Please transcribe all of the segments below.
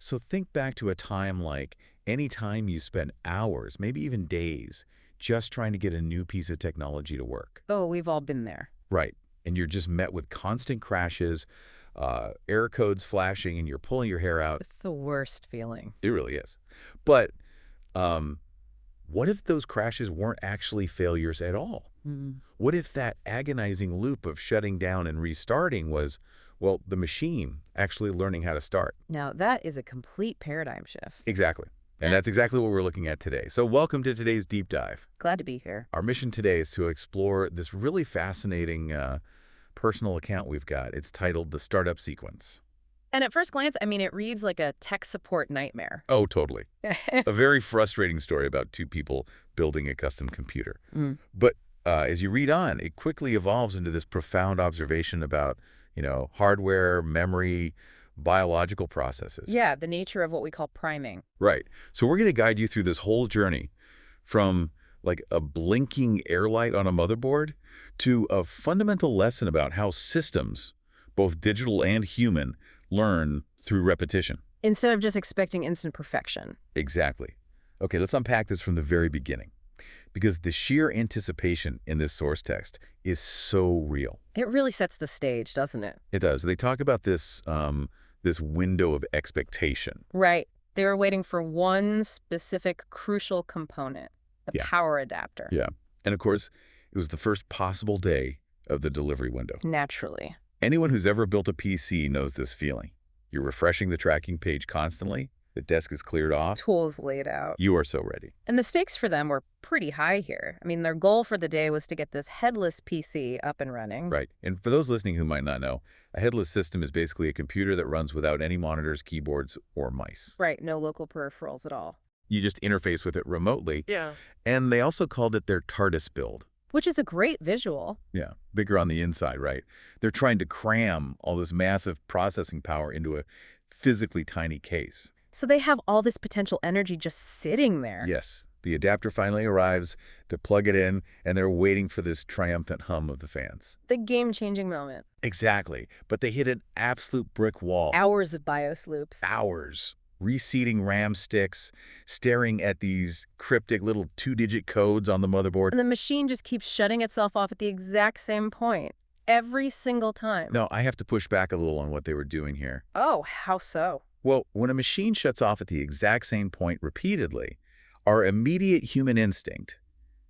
So think back to a time like any time you spent hours, maybe even days, just trying to get a new piece of technology to work. Oh, we've all been there. Right. And you're just met with constant crashes, error codes flashing, and you're pulling your hair out. It's the worst feeling. It really is. But um, what if those crashes weren't actually failures at all? Mm. What if that agonizing loop of shutting down and restarting was, well, the machine actually learning how to start? Now, that is a complete paradigm shift. Exactly. And that's exactly what we're looking at today. So welcome to today's deep dive. Glad to be here. Our mission today is to explore this really fascinating personal account we've got. It's titled The Startup Sequence. And at first glance, I mean, it reads like a tech support nightmare. Oh, totally. A very frustrating story about two people building a custom computer. Mm. But as you read on, it quickly evolves into this profound observation about, hardware, memory, biological processes. Yeah, the nature of what we call priming. Right. So we're going to guide you through this whole journey from like a blinking air light on a motherboard to a fundamental lesson about how systems, both digital and human, learn through repetition. Instead of just expecting instant perfection. Exactly. Okay, let's unpack this from the very beginning, because the sheer anticipation in this source text is so real. It really sets the stage, doesn't it? It does. They talk about this this window of expectation. Right. They were waiting for one specific crucial component, the Yeah. power adapter. Yeah. And of course, it was the first possible day of the delivery window. Naturally. Anyone who's ever built a PC knows this feeling. You're refreshing the tracking page constantly. The desk is cleared off. Tools laid out. You are so ready. And the stakes for them were pretty high here. I mean, their goal for the day was to get this headless PC up and running. Right. And for those listening who might not know, a headless system is basically a computer that runs without any monitors, keyboards, or mice. Right, no local peripherals at all. You just interface with it remotely. Yeah. And they also called it their TARDIS build. Which is a great visual. Yeah, bigger on the inside, right? They're trying to cram all this massive processing power into a physically tiny case. So they have all this potential energy just sitting there. Yes, the adapter finally arrives, to plug it in, and they're waiting for this triumphant hum of the fans. The game-changing moment. Exactly, but they hit an absolute brick wall. Hours of BIOS loops. Hours. Reseating RAM sticks, staring at these cryptic little two-digit codes on the motherboard. And the machine just keeps shutting itself off at the exact same point. Every single time. No, I have to push back a little on what they were doing here. Oh, how so? Well, when a machine shuts off at the exact same point repeatedly, our immediate human instinct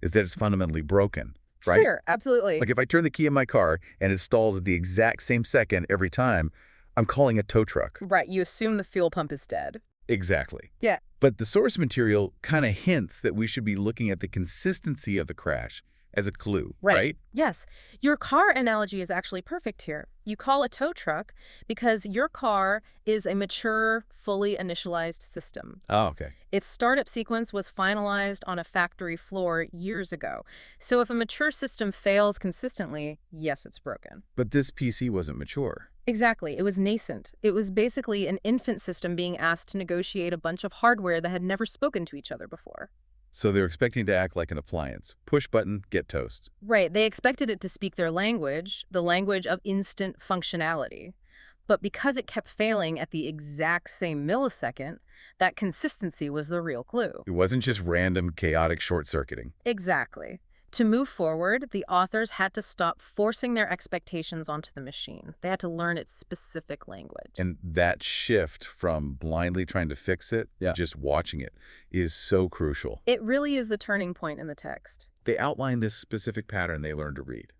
is that it's fundamentally broken, right? Sure, absolutely. Like if I turn the key in my car and it stalls at the exact same second every time, I'm calling a tow truck. Right, you assume the fuel pump is dead. Exactly. Yeah. But the source material kind of hints that we should be looking at the consistency of the crash as a clue, right? Yes. Your car analogy is actually perfect here. You call a tow truck because your car is a mature, fully initialized system. Oh, okay. Its startup sequence was finalized on a factory floor years ago. So if a mature system fails consistently, yes, it's broken. But this PC wasn't mature. Exactly. It was nascent. It was basically an infant system being asked to negotiate a bunch of hardware that had never spoken to each other before. So they're expecting to act like an appliance. Push button, get toast. Right. They expected it to speak their language, the language of instant functionality. But because it kept failing at the exact same millisecond, that consistency was the real clue. It wasn't just random, chaotic short-circuiting. Exactly. To move forward, the authors had to stop forcing their expectations onto the machine. They had to learn its specific language. And that shift from blindly trying to fix it, just watching it, is so crucial. It really is the turning point in the text. They outline this specific pattern they learned to read.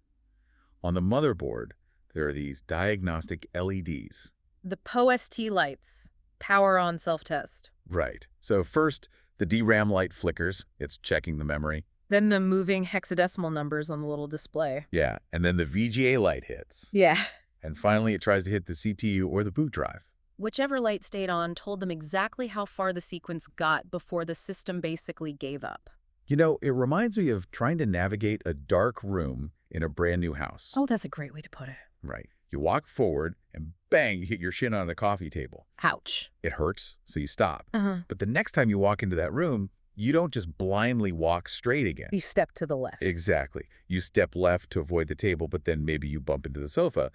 On the motherboard, there are these diagnostic LEDs. The POST lights, power on self-test. Right. So first, the DRAM light flickers. It's checking the memory. Then the moving hexadecimal numbers on the little display. Yeah, and then the VGA light hits. Yeah. And finally, it tries to hit the CPU or the boot drive. Whichever light stayed on told them exactly how far the sequence got before the system basically gave up. You know, it reminds me of trying to navigate a dark room in a brand new house. Oh, that's a great way to put it. Right. You walk forward and bang, you hit your shin on the coffee table. Ouch. It hurts, so you stop. Uh-huh. But the next time you walk into that room, you don't just blindly walk straight again. You step to the left. Exactly. You step left to avoid the table, but then maybe you bump into the sofa.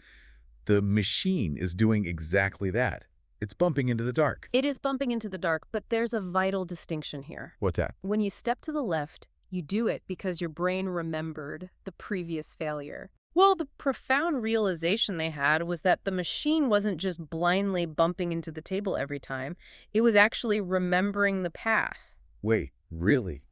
The machine is doing exactly that. It's bumping into the dark. It is bumping into the dark, but there's a vital distinction here. What's that? When you step to the left, you do it because your brain remembered the previous failure. Well, the profound realization they had was that the machine wasn't just blindly bumping into the table every time. It was actually remembering the path. Wait, really?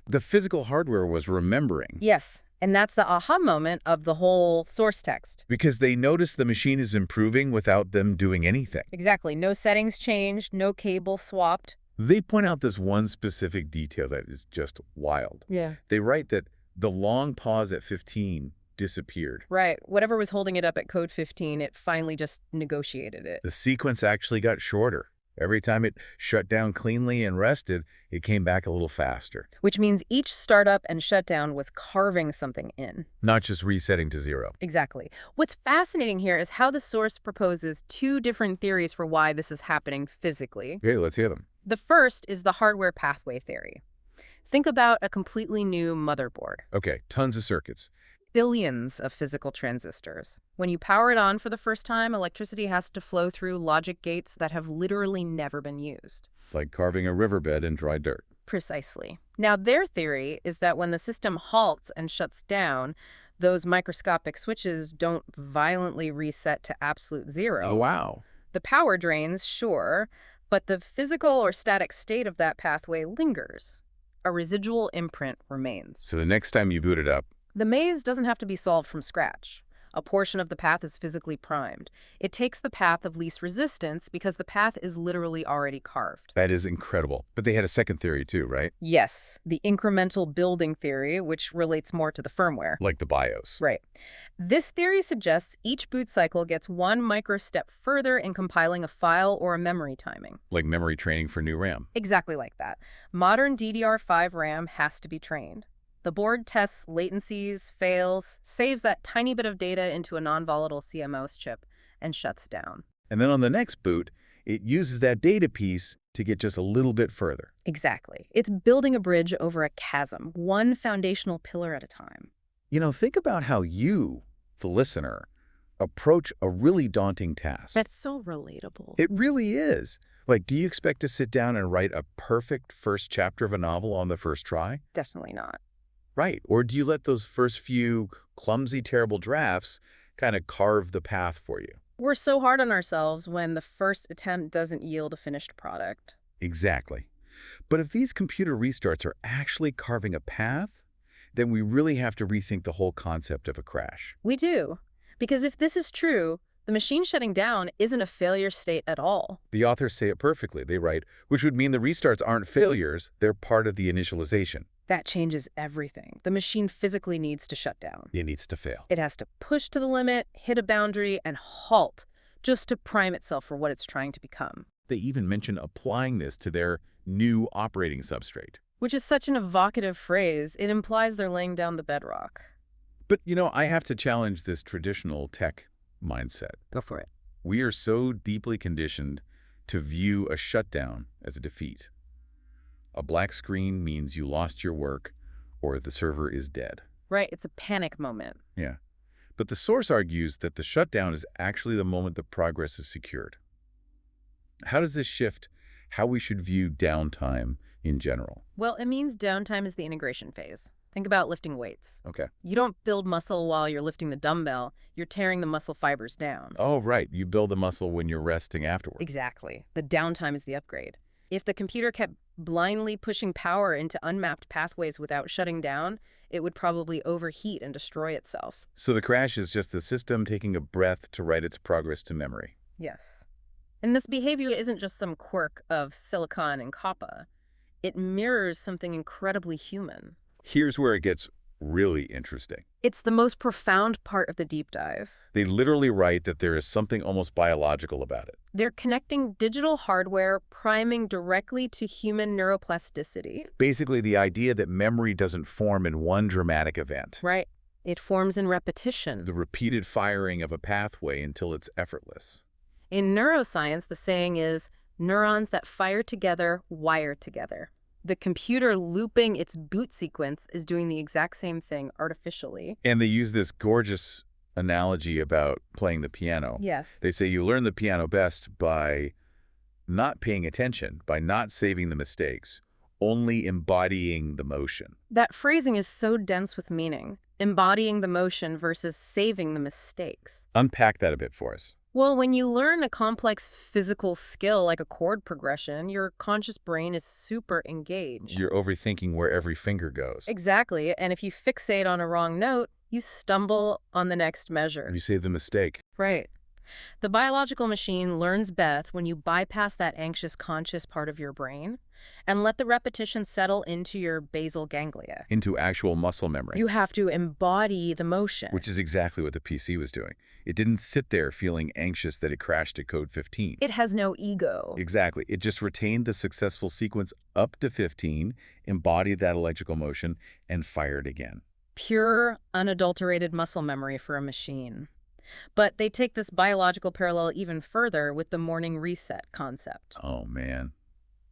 The physical hardware was remembering. Yes, and that's the aha moment of the whole source text. Because they notice the machine is improving without them doing anything. Exactly. No settings changed, no cable swapped. They point out this one specific detail that is just wild. Yeah. They write that the long pause at 15 disappeared. Right. Whatever was holding it up at code 15, it finally just negotiated it. The sequence actually got shorter. Every time it shut down cleanly and rested, it came back a little faster. Which means each startup and shutdown was carving something in. Not just resetting to zero. Exactly. What's fascinating here is how the source proposes two different theories for why this is happening physically. Okay, let's hear them. The first is the hardware pathway theory. Think about a completely new motherboard. Okay, tons of circuits. Billions of physical transistors. When you power it on for the first time, electricity has to flow through logic gates that have literally never been used. Like carving a riverbed in dry dirt. Precisely. Now, their theory is that when the system halts and shuts down, those microscopic switches don't violently reset to absolute zero. Oh, wow. The power drains, sure, but the physical or static state of that pathway lingers. A residual imprint remains. So the next time you boot it up, The maze doesn't have to be solved from scratch. A portion of the path is physically primed. It takes the path of least resistance because the path is literally already carved. that is incredible. But they had a second theory too, right? Yes, the incremental building theory, which relates more to the firmware. Like the BIOS. Right. This theory suggests each boot cycle gets one micro step further in compiling a file or a memory timing. Like memory training for new RAM. Exactly like that. Modern DDR5 RAM has to be trained. The board tests latencies, fails, saves that tiny bit of data into a non-volatile CMOS chip, and shuts down. And then on the next boot, it uses that data piece to get just a little bit further. Exactly. It's building a bridge over a chasm, one foundational pillar at a time. You know, think about how you, the listener, approach a really daunting task. That's so relatable. It really is. Like, do you expect to sit down and write a perfect first chapter of a novel on the first try? Definitely not. Right. Or do you let those first few clumsy, terrible drafts kind of carve the path for you? We're so hard on ourselves when the first attempt doesn't yield a finished product. Exactly. But if these computer restarts are actually carving a path, then we really have to rethink the whole concept of a crash. We do. Because if this is true, the machine shutting down isn't a failure state at all. The authors say it perfectly. They write, which would mean the restarts aren't failures, they're part of the initialization. That changes everything. The machine physically needs to shut down. It needs to fail. It has to push to the limit, hit a boundary, and halt, just to prime itself for what it's trying to become. They even mention applying this to their new operating substrate. Which is such an evocative phrase, it implies they're laying down the bedrock. But, you know, I have to challenge this traditional tech mindset. Go for it. We are so deeply conditioned to view a shutdown as a defeat. A black screen means you lost your work or the server is dead. Right, it's a panic moment. Yeah. But the source argues that the shutdown is actually the moment the progress is secured. How does this shift how we should view downtime in general? Well, it means downtime is the integration phase. Think about lifting weights. Okay. You don't build muscle while you're lifting the dumbbell. You're tearing the muscle fibers down. Oh, right. You build the muscle when you're resting afterward. Exactly. The downtime is the upgrade. If the computer kept blindly pushing power into unmapped pathways without shutting down, it would probably overheat and destroy itself. So the crash is just the system taking a breath to write its progress to memory. Yes. And this behavior isn't just some quirk of silicon and copper. It mirrors something incredibly human. Here's where it gets really interesting. It's the most profound part of the deep dive. They literally write that there is something almost biological about it. They're connecting digital hardware priming directly to human neuroplasticity. Basically, the idea that memory doesn't form in one dramatic event. Right. It forms in repetition. The repeated firing of a pathway until it's effortless. In neuroscience, the saying is, neurons that fire together wire together. The computer looping its boot sequence is doing the exact same thing artificially. And they use this gorgeous analogy about playing the piano. Yes. They say you learn the piano best by Not paying attention by not saving the mistakes, only embodying the motion. That phrasing is so dense with meaning. Embodying the motion versus saving the mistakes. Unpack that a bit for us. Well, when you learn a complex physical skill like a chord progression, your conscious brain is super engaged. You're overthinking where every finger goes. Exactly, and if you fixate on a wrong note, you stumble on the next measure. You save the mistake. Right. The biological machine learns best when you bypass that anxious conscious part of your brain and let the repetition settle into your basal ganglia. Into actual muscle memory. You have to embody the motion. Which is exactly what the PC was doing. It didn't sit there feeling anxious that it crashed at code 15. It has no ego. Exactly. It just retained the successful sequence up to 15, embodied that electrical motion, and fired again. Pure, unadulterated muscle memory for a machine. But they take this biological parallel even further with the morning reset concept. Oh, man.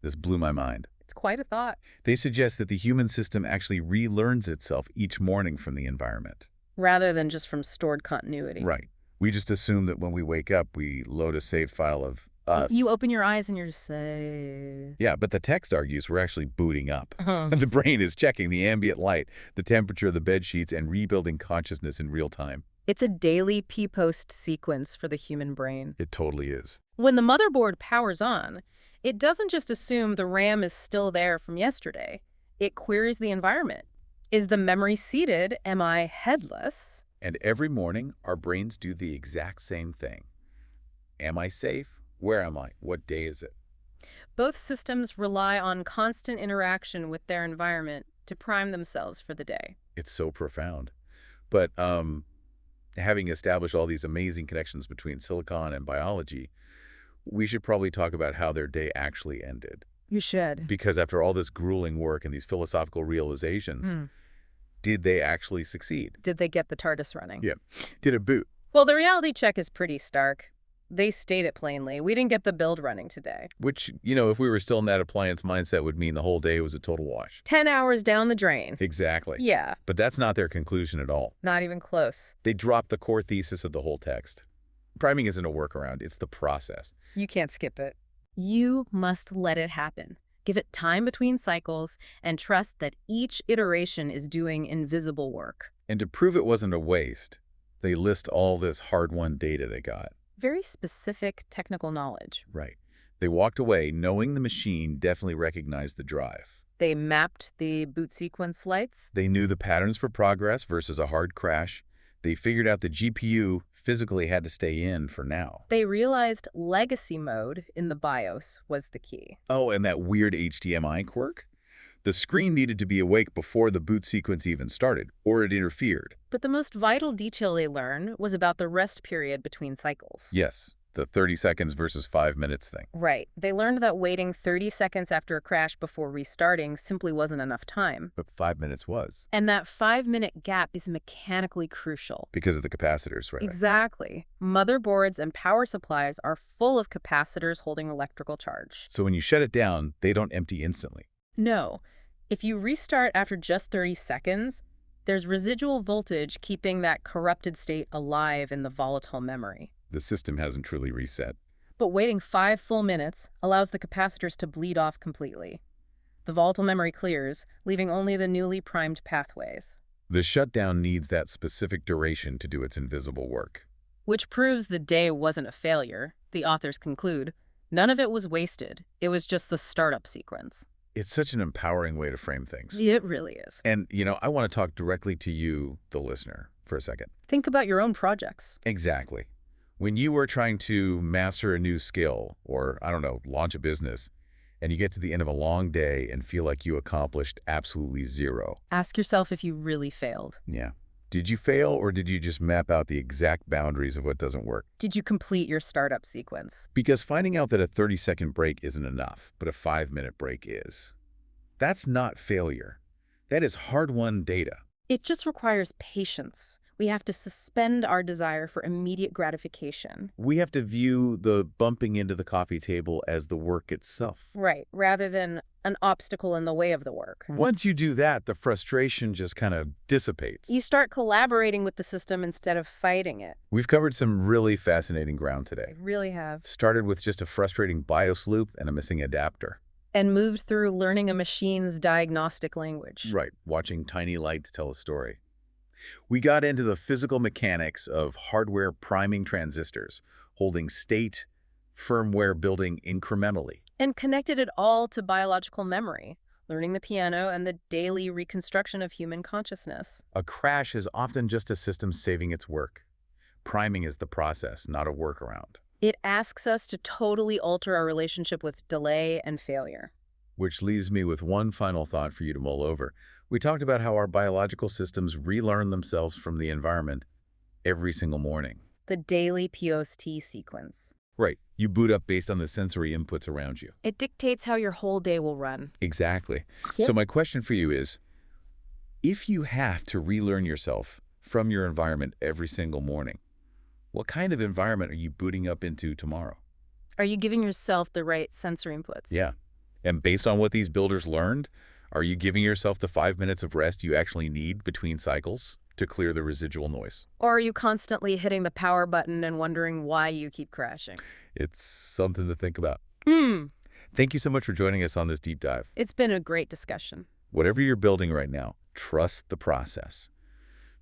This blew my mind. It's quite a thought. They suggest that the human system actually relearns itself each morning from the environment. Rather than just from stored continuity. Right. We just assume that when we wake up, we load a save file of us. You open your eyes and you're safe. Yeah, but the text argues we're actually booting up. The brain is checking the ambient light, the temperature of the bed sheets, and rebuilding consciousness in real time. It's a daily P-post sequence for the human brain. It totally is. When the motherboard powers on, it doesn't just assume the RAM is still there from yesterday. It queries the environment. Is the memory seated? Am I headless? And every morning, our brains do the exact same thing. Am I safe? Where am I? What day is it? Both systems rely on constant interaction with their environment to prime themselves for the day. It's so profound. But having established all these amazing connections between silicon and biology, we should probably talk about how their day actually ended. You should. Because after all this grueling work and these philosophical realizations, did they actually succeed? Did they get the TARDIS running? Yeah. Did it boot? Well, the reality check is pretty stark. They state it plainly. We didn't get the build running today. Which, if we were still in that appliance mindset, would mean the whole day was a total wash. 10 hours down the drain. Exactly. Yeah. But that's not their conclusion at all. Not even close. They dropped the core thesis of the whole text. Priming isn't a workaround, it's the process. You can't skip it. You must let it happen. Give it time between cycles and trust that each iteration is doing invisible work. And to prove it wasn't a waste, they list all this hard-won data they got. Very specific technical knowledge. Right. They walked away knowing the machine definitely recognized the drive. They mapped the boot sequence lights. They knew the patterns for progress versus a hard crash. They figured out the GPU physically had to stay in for now. They realized legacy mode in the BIOS was the key. Oh, and that weird HDMI quirk? The screen needed to be awake before the boot sequence even started, or it interfered. But the most vital detail they learned was about the rest period between cycles. Yes, the 30 seconds versus 5 minutes thing. Right. They learned that waiting 30 seconds after a crash before restarting simply wasn't enough time. But 5 minutes was. And that 5-minute gap is mechanically crucial. Because of the capacitors, right? Exactly. Motherboards and power supplies are full of capacitors holding electrical charge. So when you shut it down, they don't empty instantly. No. If you restart after just 30 seconds, there's residual voltage keeping that corrupted state alive in the volatile memory. The system hasn't truly reset. But waiting 5 full minutes allows the capacitors to bleed off completely. The volatile memory clears, leaving only the newly primed pathways. The shutdown needs that specific duration to do its invisible work. Which proves the day wasn't a failure, the authors conclude. None of it was wasted. It was just the startup sequence. It's such an empowering way to frame things. It really is. And, I want to talk directly to you, the listener, for a second. Think about your own projects. Exactly. When you are trying to master a new skill or, launch a business, and you get to the end of a long day and feel like you accomplished absolutely zero. Ask yourself if you really failed. Yeah. Did you fail, or did you just map out the exact boundaries of what doesn't work? Did you complete your startup sequence? Because finding out that a 30-second break isn't enough, but a 5-minute break is. That's not failure. That is hard-won data. It just requires patience. We have to suspend our desire for immediate gratification. We have to view the bumping into the coffee table as the work itself. Right, rather than an obstacle in the way of the work. Once you do that, the frustration just kind of dissipates. You start collaborating with the system instead of fighting it. We've covered some really fascinating ground today. I really have. Started with just a frustrating BIOS loop and a missing adapter. And moved through learning a machine's diagnostic language. Right, watching tiny lights tell a story. We got into the physical mechanics of hardware priming transistors, holding state, firmware building incrementally. And connected it all to biological memory, learning the piano and the daily reconstruction of human consciousness. A crash is often just a system saving its work. Priming is the process, not a workaround. It asks us to totally alter our relationship with delay and failure. Which leaves me with one final thought for you to mull over. We talked about how our biological systems relearn themselves from the environment every single morning. The daily POST sequence. Right. You boot up based on the sensory inputs around you. It dictates how your whole day will run. Exactly. Yep. So my question for you is, if you have to relearn yourself from your environment every single morning, what kind of environment are you booting up into tomorrow? Are you giving yourself the right sensory inputs? Yeah. And based on what these builders learned, are you giving yourself the 5 minutes of rest you actually need between cycles to clear the residual noise? Or are you constantly hitting the power button and wondering why you keep crashing? It's something to think about. Hmm. Thank you so much for joining us on this deep dive. It's been a great discussion. Whatever you're building right now, trust the process.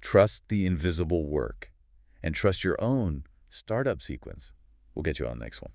Trust the invisible work. And trust your own startup sequence. We'll get you on the next one.